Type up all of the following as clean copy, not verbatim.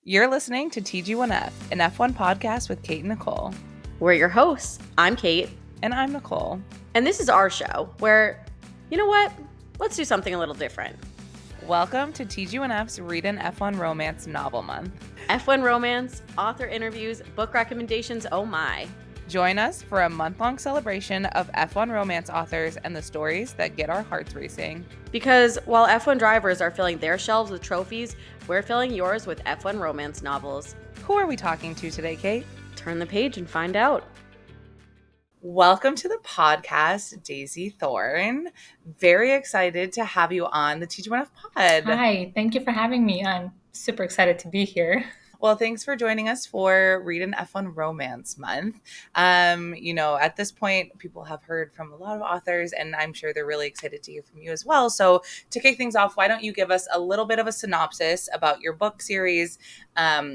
You're listening to TG1F, an F1 podcast with Kate and Nicole. We're your hosts. I'm Kate. And I'm Nicole. And this is our show where, you know what? Let's do something a little different. Welcome to TG1F's Read an F1 Romance Novel Month. F1 romance, author interviews, book recommendations, oh my. Join us for a month-long celebration of F1 romance authors and the stories that get our hearts racing. Because while F1 drivers are filling their shelves with trophies, we're filling yours with F1 romance novels. Who are we talking to today, Kate? Turn the page and find out. Welcome to the podcast, Daisy Thorn. Very excited to have you on the TG1F pod. Hi, thank you for having me. I'm super excited to be here. Well, thanks for joining us for Read an F1 Romance Month. At this point, people have heard from a lot of authors, and I'm sure they're really excited to hear from you as well. So to kick things off, why don't you give us a little bit of a synopsis about your book series,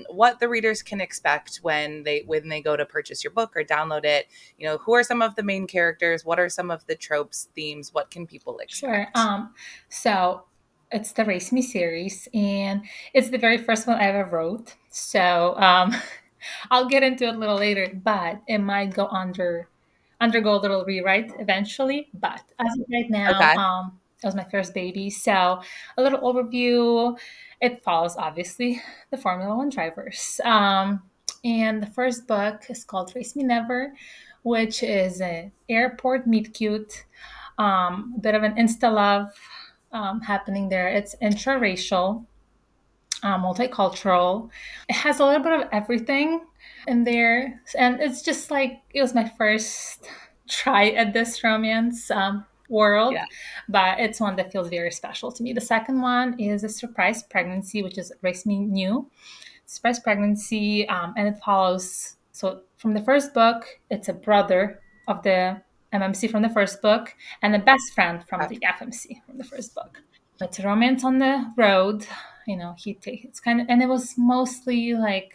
what the readers can expect when they go to purchase your book or download it? You know, who are some of the main characters? What are some of the tropes, themes? What can people expect? Sure. So it's the Race Me series, and it's the very first one I ever wrote. So I'll get into it a little later, but it might undergo a little rewrite eventually. But as of right now, Okay. it was my first baby. So a little overview. It follows, obviously, the Formula One drivers. And the first book is called Race Me Never, which is an airport meet cute, a bit of an insta love happening there. It's intraracial, multicultural. It has a little bit of everything in there, and it's just like it was my first try at this romance world, Yeah. but it's one that feels very special to me. The second one is a surprise pregnancy, which is Race Me New. Surprise pregnancy, and it follows. So from the first book, it's a brother of the MMC from the first book and a best friend from the FMC from the first book. It's a romance on the road. You know, it's kind of, and it was mostly like,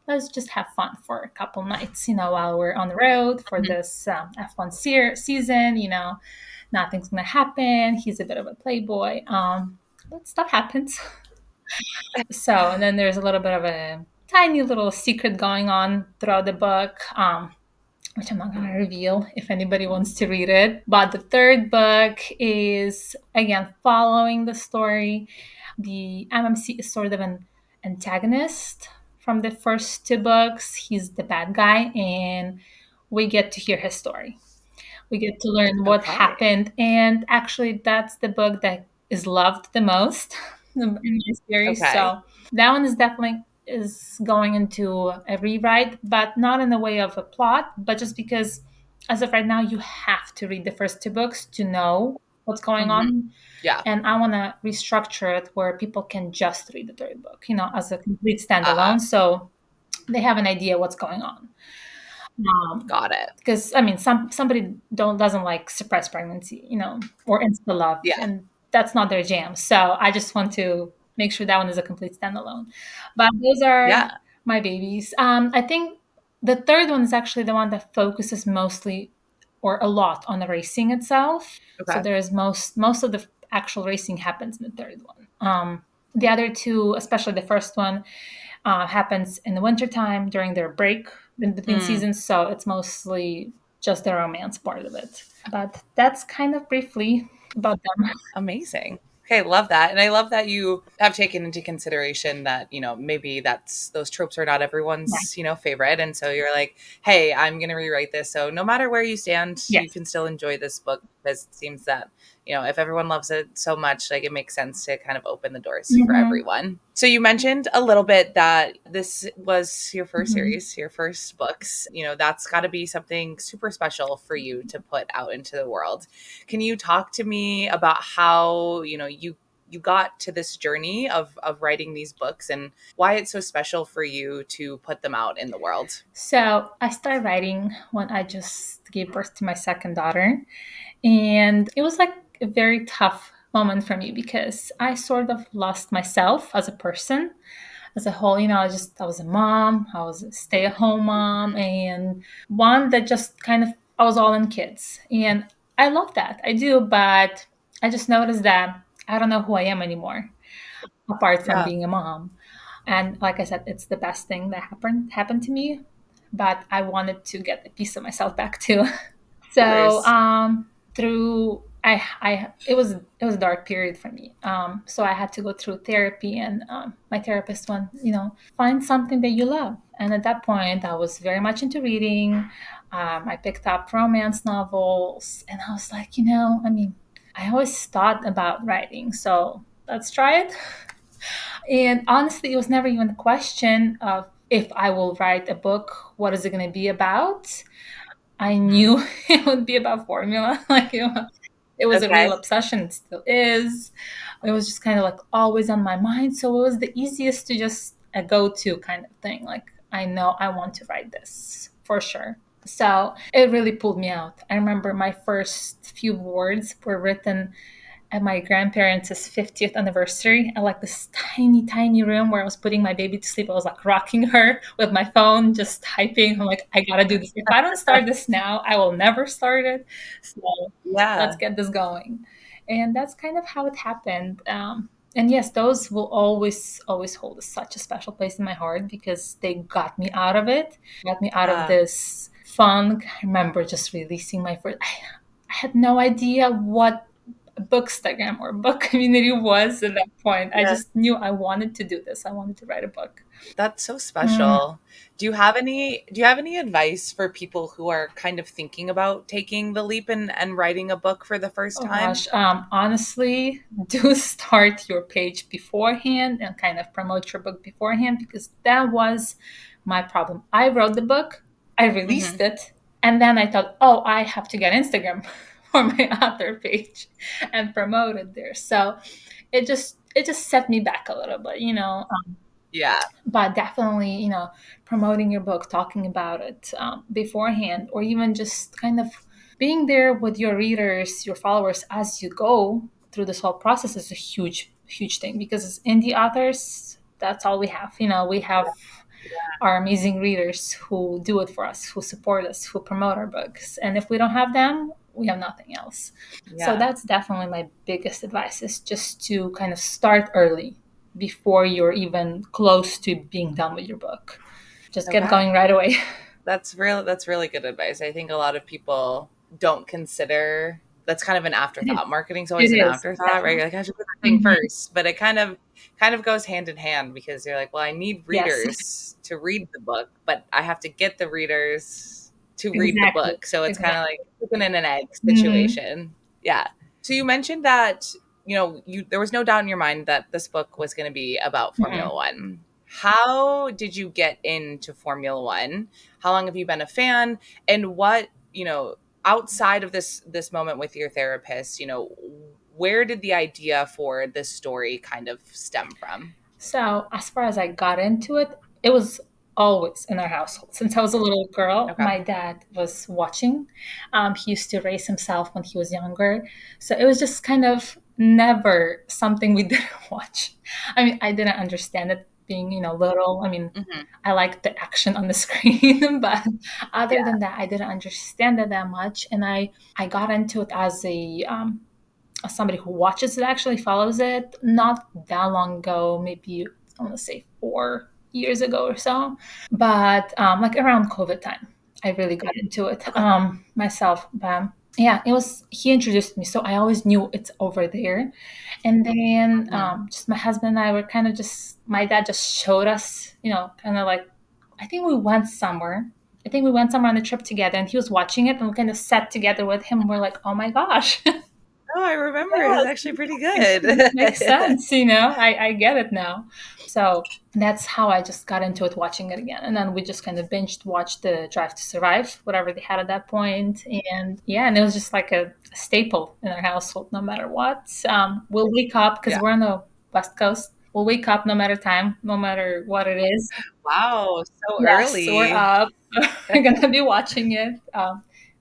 let's just have fun for a couple nights, while we're on the road for this F1 season. Nothing's gonna happen. He's a bit of a playboy, but stuff happens. So, and then there's a little bit of a tiny little secret going on throughout the book, which I'm not going to reveal if anybody wants to read it. But the third book is, again, following the story. The MMC is sort of an antagonist from the first two books. He's the bad guy, and we get to hear his story. We get to learn what happened. And actually, that's the book that is loved the most in my series. Okay. So that one is going into a rewrite, but not in the way of a plot, but just because as of right now, you have to read the first two books to know what's going on. Yeah. And I want to restructure it where people can just read the third book, as a complete standalone. So they have an idea what's going on. Got it. Because somebody doesn't like surprise pregnancy, or insta love, and that's not their jam. So I just want to make sure that one is a complete standalone. But those are my babies. I think the third one is actually the one that focuses mostly or a lot on the racing itself. Okay. So there's most of the actual racing happens in the third one. The other two, especially the first one, happens in the wintertime during their break in between seasons. So it's mostly just the romance part of it. But that's kind of briefly about them. Amazing. Okay, love that. And I love that you have taken into consideration that, maybe those tropes are not everyone's, favorite. And so you're like, hey, I'm going to rewrite this. So no matter where you stand, you can still enjoy this book, because it seems that, if everyone loves it so much, like, it makes sense to kind of open the doors for everyone. So you mentioned a little bit that this was your first series, your first books. That's got to be something super special for you to put out into the world. Can you talk to me about how, you got to this journey of writing these books and why it's so special for you to put them out in the world? So I started writing when I just gave birth to my second daughter. And it was like a very tough moment for me because I sort of lost myself as a person, as a whole. I was a mom, I was a stay-at-home mom, and one that just I was all in kids. And I love that. I do, but I just noticed that I don't know who I am anymore, apart from being a mom. And like I said, it's the best thing that happened to me. But I wanted to get a piece of myself back too. Of So course. through it was a dark period for me. So I had to go through therapy, and my therapist went, find something that you love. And at that point, I was very much into reading. I picked up romance novels, and I was like, I mean, I always thought about writing, so let's try it. And honestly, it was never even a question of if I will write a book, what is it going to be about? I Mhm. knew it would be about formula. Like it was a real Okay. obsession. It still is. It was just kind of like always on my mind. So it was the easiest to just a go-to kind of thing. Like I know I want to write this for sure. So it really pulled me out. I remember my first few words were written at my grandparents' 50th anniversary at like this tiny, tiny room where I was putting my baby to sleep. I was like rocking her with my phone, just typing. I'm like, I gotta do this. If I don't start this now, I will never start it. So let's Yeah. get this going. And that's kind of how it happened. And yes, those will always, always hold such a special place in my heart because they got me out of it, got me out of Yeah. this funk. I remember just releasing my first. I had no idea what bookstagram or book community was at that point. I Yeah. just knew I wanted to do this. I wanted to write a book. That's so Mm, special. Do you have any advice for people who are kind of thinking about taking the leap and writing a book for the first oh time? gosh, honestly, do start your page beforehand and kind of promote your book beforehand because that was my problem. I wrote the book, I released Hmm. it, and then I thought, oh, I have to get Instagram for my author page and promote it there. So it just set me back a little bit, Yeah. but definitely promoting your book, talking about it beforehand, or even just kind of being there with your readers, your followers as you go through this whole process is a huge, huge thing because as indie authors, that's all we have. We have our amazing readers who do it for us, who support us, who promote our books, and if we don't have them, we have nothing else. So Yeah. that's definitely my biggest advice, is just to kind of start early before you're even close to being done with your book. Just get Okay. going right away. That's really good advice. I think a lot of people don't consider that's kind of an It is. afterthought. Marketing's always It an is afterthought, right? definitely. You're like, I should do the thing Mhm. first. But it kind of goes hand in hand because you're like, well, I need Yes. readers to read the book, but I have to get the readers to read the Exactly. book. So it's kind of Exactly. like chicken and an egg Mhm. situation. Yeah. So you mentioned that, you there was no doubt in your mind that this book was going to be about Mhm. Formula One. How did you get into Formula One? How long have you been a fan? And what, outside of this moment with your therapist, where did the idea for this story kind of stem from? So, as far as I got into it, it was always in our household. Since I was a little girl, Okay. my dad was watching. He used to race himself when he was younger. So, it was just kind of never something we didn't watch. I mean, I didn't understand it being, little. I mean, Hmm. I liked the action on the screen, but other Yeah. than that, I didn't understand it that much. And I got into it as somebody who watches it, actually follows it, not that long ago, maybe I want to say 4 years ago or so, but like around COVID time, I really got into it Okay. myself. But yeah, it was he introduced me, so I always knew it's over there. And then Hmm. just my husband and I were kind of just my dad just showed us, kind of like I think we went somewhere. I think we went somewhere on a trip together, and he was watching it, and we kind of sat together with him. We're like, "Oh my gosh, Oh, I remember. It was yeah, actually pretty this good. makes sense, I get it now." So that's how I just got into it, watching it again. And then we just kind of binged watched the Drive to Survive, whatever they had at that point. And yeah, and it was just like a staple in our household, no matter what. We'll wake up because Yeah. we're on the West Coast. We'll wake up no matter time, no matter what it is. Wow. So Yes, we're early. up. We're gonna be watching it.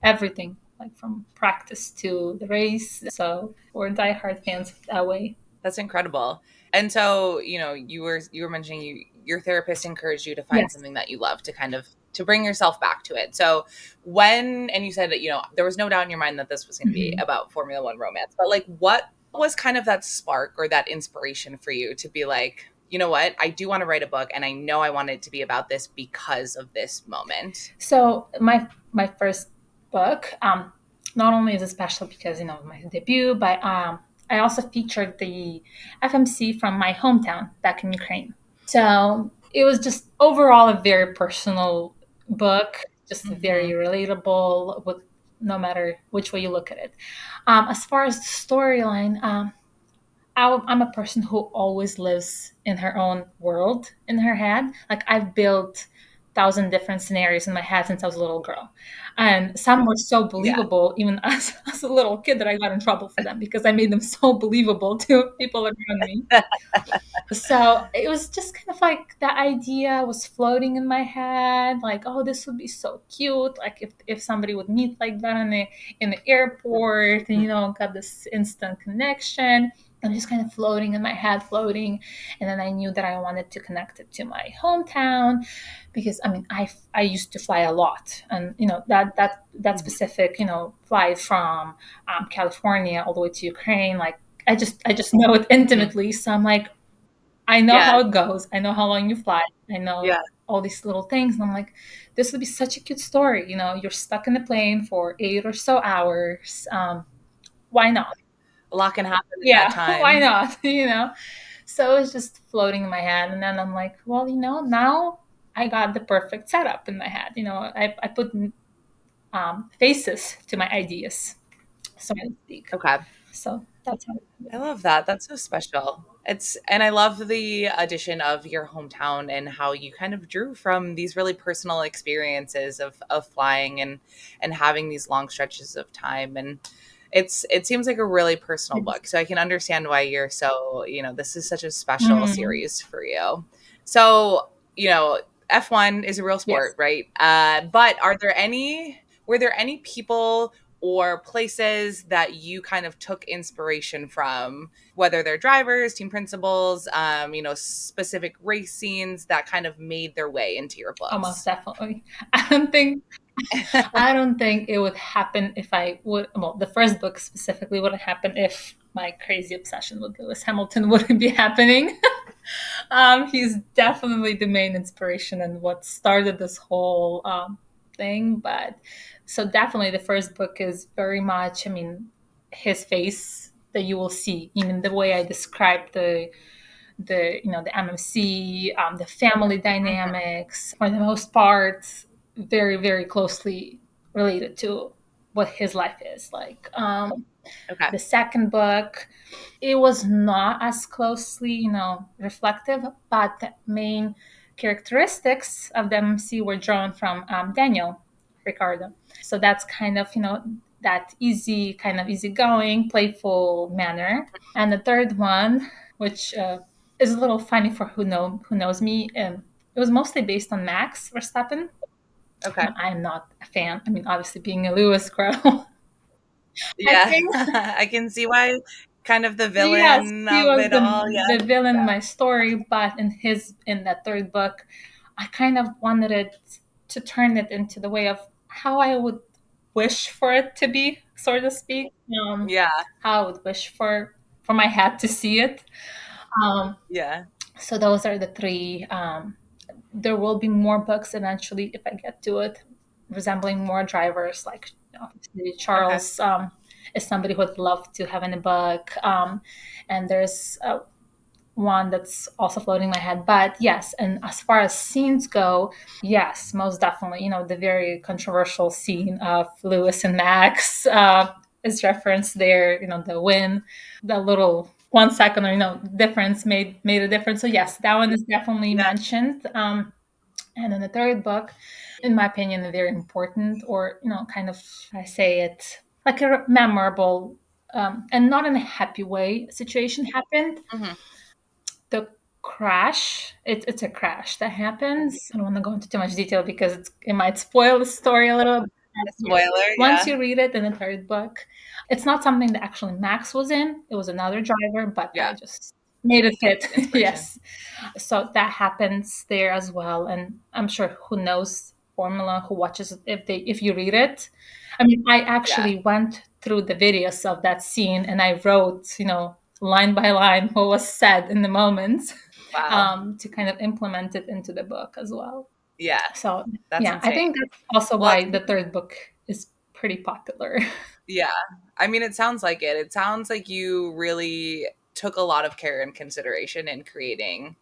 Everything, like from practice to the race. So we're diehard fans that way. That's incredible. And so, you were mentioning your therapist encouraged you to find Yes. something that you love to kind of to bring yourself back to it. So and you said that, there was no doubt in your mind that this was going to be Mhm. about Formula One romance, but like what was kind of that spark or that inspiration for you to be like, you know what, I do want to write a book and I know I want it to be about this because of this moment? So my first book, not only is it special because my debut, but I also featured the FMC from my hometown back in Ukraine. So it was just overall a very personal book, just very Hmm. relatable with no matter which way you look at it. As far as the storyline, I'm a person who always lives in her own world in her head. Like I've built thousand different scenarios in my head since I was a little girl, and some were so Yeah. believable even as a little kid that I got in trouble for them because I made them so believable to people around me. So it was just kind of like the idea was floating in my head, like, oh, this would be so cute. Like if somebody would meet like that in the airport and got this instant connection. And just kind of floating in my head, floating. And then I knew that I wanted to connect it to my hometown because I mean I used to fly a lot. And that Mhm. specific, flight from California all the way to Ukraine, like I just know it Mhm. intimately. So I'm like, I know Yeah. how it goes. I know how long you fly. I know Yeah. all these little things. And I'm like, this would be such a cute story. You're stuck in the plane for 8 or so hours. Why not? A lot can happen in that Yeah, why time. not? So it was just floating in my head. And then I'm like, well, now I got the perfect setup in my head. I put faces to my ideas, so to speak. Okay. So that's how. I love that. That's so special. And I love the addition of your hometown and how you kind of drew from these really personal experiences of flying and having these long stretches of time. And it seems like a really personal Yes. book. So I can understand why you're so, this is such a special Mhm. series for you. So, F1 is a real sport, Yes. right? But were there any people or places that you kind of took inspiration from, whether they're drivers, team principals, specific race scenes that kind of made their way into your Almost books? definitely. I don't think I don't think it would happen if I would. Well, the first book specifically wouldn't happen if my crazy obsession with Lewis Hamilton wouldn't be happening. He's definitely the main inspiration and what started this whole thing. But so definitely the first book is very much. I mean, his face that you will see, even the way I described the MMC, the family Mhm. dynamics, for the most part, very, very closely related to what his life is like. Okay. The second book, it was not as closely, reflective, but the main characteristics of the MMC were drawn from Daniel Ricardo. So that's kind of, that easy, kind of easygoing, playful manner. And the third one, which is a little funny for who knows me, it was mostly based on Max Verstappen. Okay. I'm not a fan. I mean, obviously, being a Lewis girl, I Yeah. think I can see why, kind of the yes, villain he of was it the all. Yeah. the villain in my story. But in that third book, I kind of wanted it to turn it into the way of how I would wish for it to be, so to speak. Yeah. How I would wish for my head to see it. Um, Yeah. so those are the three. There will be more books eventually if I get to it, resembling more drivers. Like obviously Okay. Charles is somebody who would love to have in a book, and there's one that's also floating in my head. But yes, and as far as scenes go, yes, most definitely. The very controversial scene of Lewis and Max is referenced there. The win, the little 1 second or difference made a difference. So yes, that one is definitely Yeah. mentioned. And in the third book, in my opinion, a very important, or kind of, I say it like a memorable and not in a happy way situation happened. Hmm. The crash, it's a crash that happens. I don't want to go into too much detail because it might spoil the story a little bit. Yes, Spoiler. once Yeah. you read it in the third book, it's not something that actually Max was in. It was another driver, but Yeah. I just made it fit. Inspiration. Yes, so that happens there as well. And I'm sure who knows Formula, who watches it, if you read it. I mean, I Yeah. actually went through the videos of that scene and I wrote, line by line what was said in the moment. Wow. to kind of implement it into the book as well. Yeah, So that's yeah, I insane. think that's also Well, why the third book is pretty popular. yeah. I mean, it sounds like it. It sounds like you really took a lot of care and consideration in creating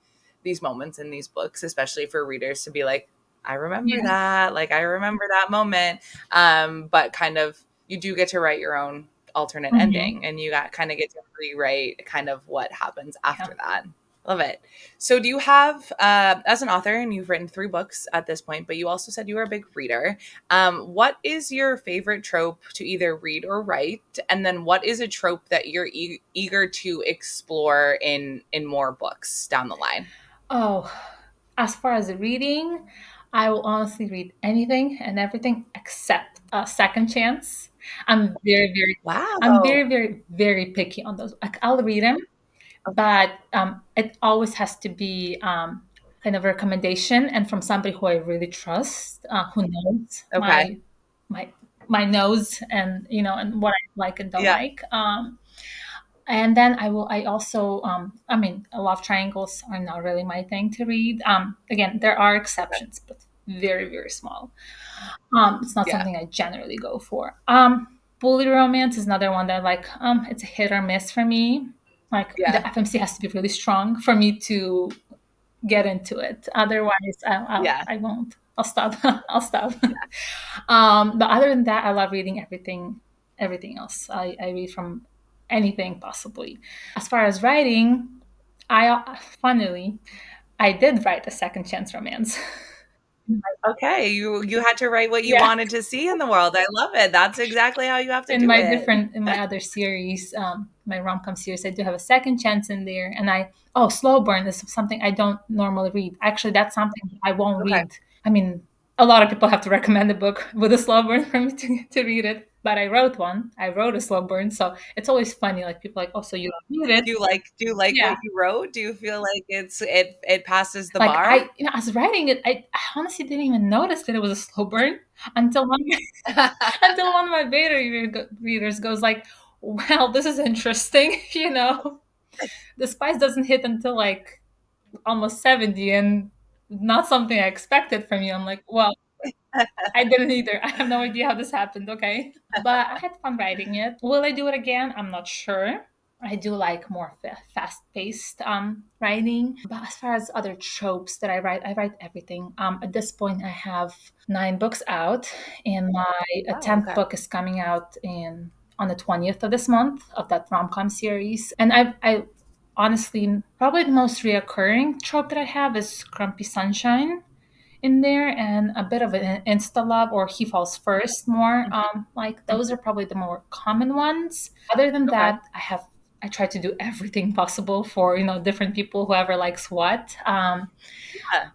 these moments in these books, especially for readers to be like, I remember Yeah, that. Like, I remember that moment. But kind of, you do get to write your own alternate hmm, ending and you got kind of get to rewrite kind of what happens yeah. after that. Love it. So, do you have, as an author, and you've written 3 books at this point, but you also said you were a big reader. What is your favorite trope to either read or write? And then what is a trope that you're eager to explore in more books down the line? Oh, as far as reading, I will honestly read anything and everything except a second chance. I'm very, very, I'm Wow. very, very, very picky on those. Like I'll read them, but it always has to be kind of a recommendation and from somebody who I really trust, who knows Okay. my my nose and and what I like and don't Yeah. like. And then I also I mean, love triangles are not really my thing to read. Again, there are Okay. exceptions, but very, very small. It's not Yeah. something I generally go for. Bully romance is another one that like it's a hit or miss for me. Like the Yeah. FMC has to be really strong for me to get into it. Otherwise, Yeah. I won't. I'll stop. I'll stop. But other than that, I love reading everything else. I read from anything possibly. As far as writing, funnily, I did write a second chance romance. Okay. You had to write what you Yeah. wanted to see in the world. I love it. That's exactly how you have to do it. In my other series, my rom-com series, I do have a second chance in there. And slow burn is something I don't normally read. Actually, that's something I won't Okay. read. I mean, a lot of people have to recommend a book with a slow burn for me to read it, but I wrote one. I wrote a slow burn, so it's always funny, like people are like, oh, so you don't read it. Do you like what Yeah. you wrote? Do you feel like it passes the Like bar? as writing it, I honestly didn't even notice that it was a slow burn until one until one of my beta readers goes like, "Well, this is interesting." The spice doesn't hit until like almost 70, and not something I expected from you. I'm like, "Well, I didn't either. I have no idea how this happened." Okay, but I had fun writing it. Will I do it again? I'm not sure. I do like more fast-paced writing. But as far as other tropes that I write everything. At this point, I have 9 books out, and my Wow. 10th Okay. book is coming out in on the 20th of this month of that rom-com series. And I honestly, probably the most reoccurring trope that I have is Grumpy Sunshine in there, and a bit of an insta love or he falls first more. Like those are probably the more common ones. Other than Okay. that, I try to do everything possible for different people, whoever likes what. Yeah.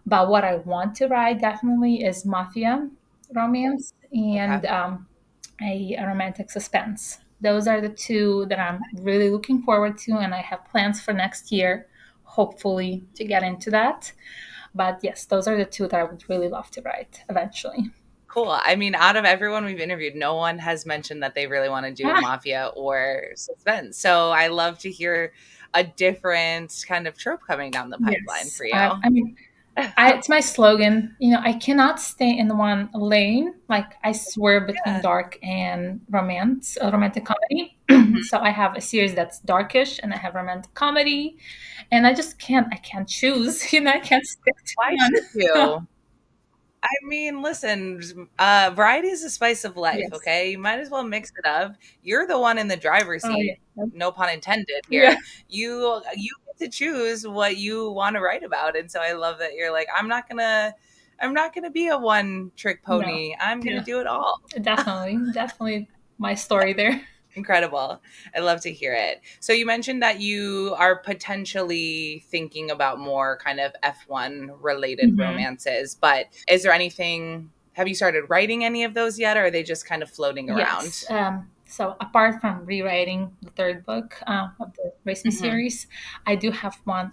But what I want to write definitely is mafia romance Okay. and a romantic suspense. Those are the two that I'm really looking forward to, and I have plans for next year, hopefully, to get into that. But yes, those are the two that I would really love to write eventually. Cool. I mean, out of everyone we've interviewed, no one has mentioned that they really want to do Ah, mafia or suspense. So I love to hear a different kind of trope coming down the pipeline yes. for you. I mean, it's my slogan. I cannot stay in one lane. Like I swear between Yeah. dark and romance, romantic comedy. Mhm. So I have a series that's darkish, and I have romantic comedy, and I just can't. I can't choose. I can't stick to Why one. should you? I mean, listen, variety is the spice of life, Yes. okay? You might as well mix it up. You're the one in the driver's Oh seat, yeah. no pun intended Yeah. here. You get to choose what you want to write about. And so I love that you're like, I'm not gonna be a one trick No. pony. I'm gonna Yeah. do it all. Definitely. Definitely my story there. Incredible. I love to hear it. So you mentioned that you are potentially thinking about more kind of F1 related Mhm. romances, but is there anything, have you started writing any of those yet, or are they just kind of floating Yes. around? So apart from rewriting the third book of the Race Me Hmm. series, I do have one.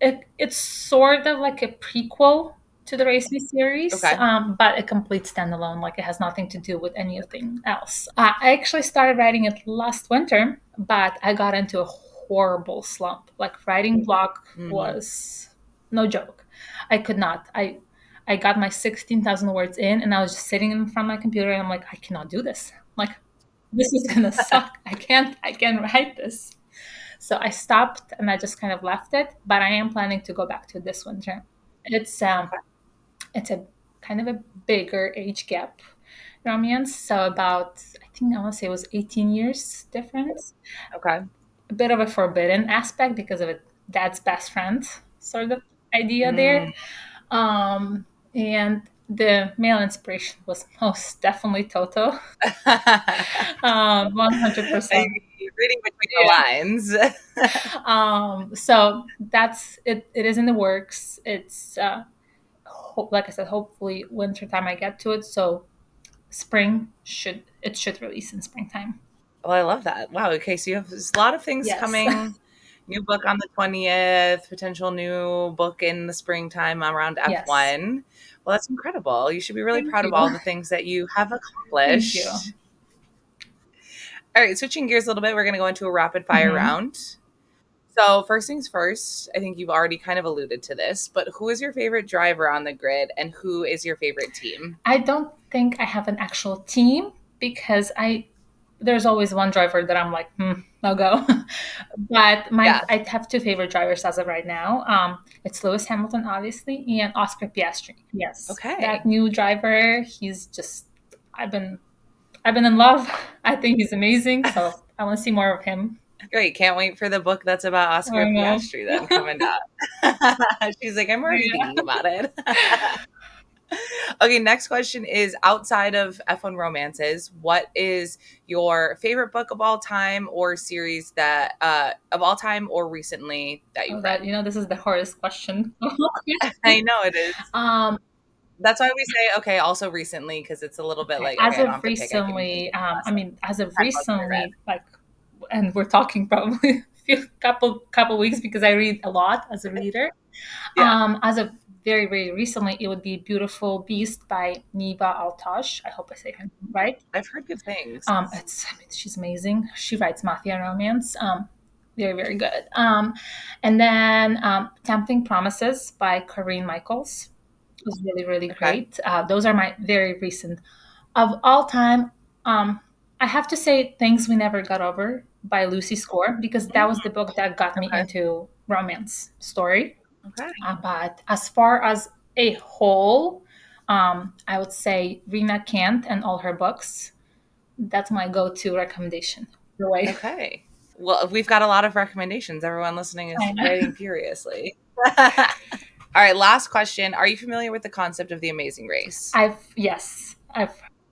It's sort of like a prequel to the Race Me series, Okay. but a complete standalone. Like it has nothing to do with anything else. I actually started writing it last winter, but I got into a horrible slump. Like writing block Hmm. was No joke. I could not. I got my 16,000 words in, and I was just sitting in front of my computer, and I'm like, I cannot do this. Like, this is gonna suck. I can't write this. So I stopped and I just kind of left it. But I am planning to go back to this winter. It's um Okay. it's a kind of a bigger age gap romance. So about, I think I want to say it was 18 years difference. Okay. A bit of a forbidden aspect because of a dad's best friend sort of idea Mm. there. And the male inspiration was most definitely Toto. Are 100%. you reading between the Yeah. lines? So that's it. It is in the works. It's like I said, hopefully wintertime I get to it. So should release in springtime. Well, I love that. Wow. Okay, so you have there's a lot of things Yes. coming. New book on the 20th, potential new book in the springtime around Yes. F1. Well, that's incredible. You should be really Thank proud you. of all the things that you have Thank you. accomplished. All right, switching gears a little bit, we're going to go into a rapid fire Hmm. round. So, first things first, I think you've already kind of alluded to this, but who is your favorite driver on the grid and who is your favorite team? I don't think I have an actual team because I there's always one driver that I'm like, I'll go. But Yeah. I have two favorite drivers as of right now. It's Lewis Hamilton, obviously, and Oscar Piastri. Yes, that Okay. new driver. He's just I've been in love. I think he's amazing. So I want to see more of him. Great. Can't wait for the book that's about Oscar I know. Piastri then coming up. She's like, I'm already thinking Yeah. about it. Okay, next question is outside of F1 romances, what is your favorite book of all time or series that of all time or recently that Oh, you've that read? this is the hardest question. I know it is. um, That's why we say okay, also recently because it's a little bit okay. like As okay, I don't of have to pick. I can think recently, of the last like as of 10 books I read. recently, like, and we're talking probably a few couple weeks because I read a lot as a reader. Yeah, As of very, very recently, it would be Beautiful Beast by Niva Altaj. I hope I say her name right. I've heard good things. She's amazing. She writes mafia romance. Very, very good. And then Tempting Promises by Corrine Michaels was really, really Okay. great. Those are my very recent of all time. I have to say Things We Never Got Over by Lucy Score because that Mm, was the book that got me okay. into romance story. Okay. But as far as a whole, I would say Rena Kant and all her books. That's my go-to recommendation. The way Okay. Well, we've got a lot of recommendations. Everyone listening is I know. writing furiously. All right, last question. Are you familiar with the concept of the amazing race? I've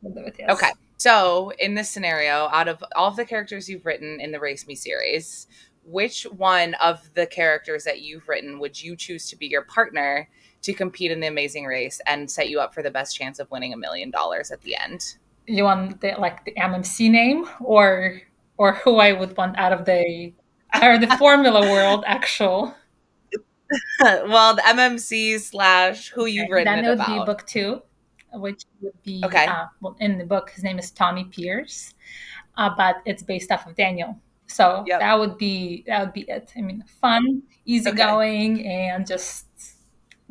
heard of it. Okay. Yes. So, in this scenario, out of all of the characters you've written in the Race Me series, which one of the characters that you've written would you choose to be your partner to compete in the amazing race and set you up for the best chance of winning $1 million at the end? You want the MMC name or who I would want out of the Formula World actual. Well, the MMC slash who you've Okay. written Then it it would be about. book two, which would be Okay. well, in the book his name is Tommy Pierce, but it's based off of Daniel. So Yep. that would be it. I mean, fun, Okay. easygoing, and just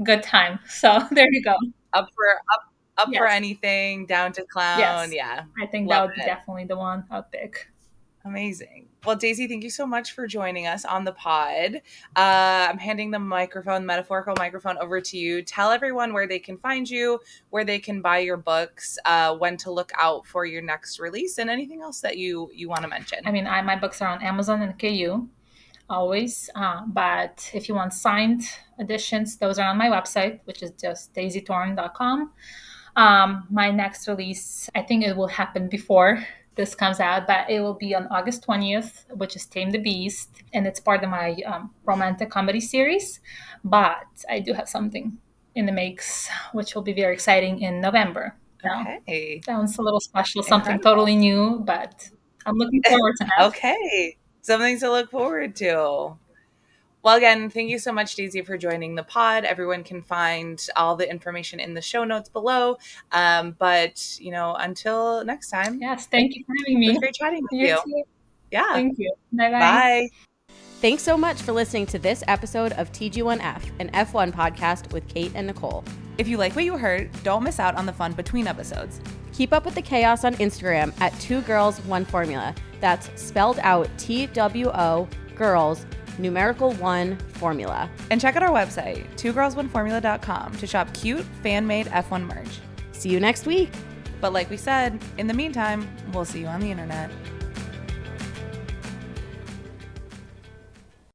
good time. So there you go. Up for up for Yes, anything, down to clown. yes. Yeah. I think that Love would be it. definitely the one I'd pick. Amazing. Well, Daisy, thank you so much for joining us on the pod. I'm handing the microphone, metaphorical microphone, over to you. Tell everyone where they can find you, where they can buy your books, when to look out for your next release, and anything else that you want to I mention. mean, my books are on Amazon and KU always, but if you want signed editions, those are on my website, which is just daisythorn.com. My next release, I think it will happen before this comes out, but it will be on August 20th, which is Tame the Beast, and it's part of my romantic comedy series. But I do have something in the makes, which will be very exciting in November. Now, Okay. that one's a little special, something Incredible. totally new, but I'm looking forward to that. Okay. Something to look forward to. Well, again, thank you so much, Daisy, for joining the pod. Everyone can find all the information in the show notes below. But, until next time, Yes, thank you for having it was me. great chatting with You you. too. Yeah. Thank you. Bye bye. Bye. Thanks so much for listening to this episode of TG1F, an F1 podcast with Kate and Nicole. If you like what you heard, don't miss out on the fun between episodes. Keep up with the chaos on Instagram at 2 Girls 1 Formula. That's spelled out TWO Girls numerical 1 Formula. And check out our website, 2girls1formula.com, to shop cute fan-made F1 merch. See you next week. But like we said, in the meantime, we'll see you on the internet.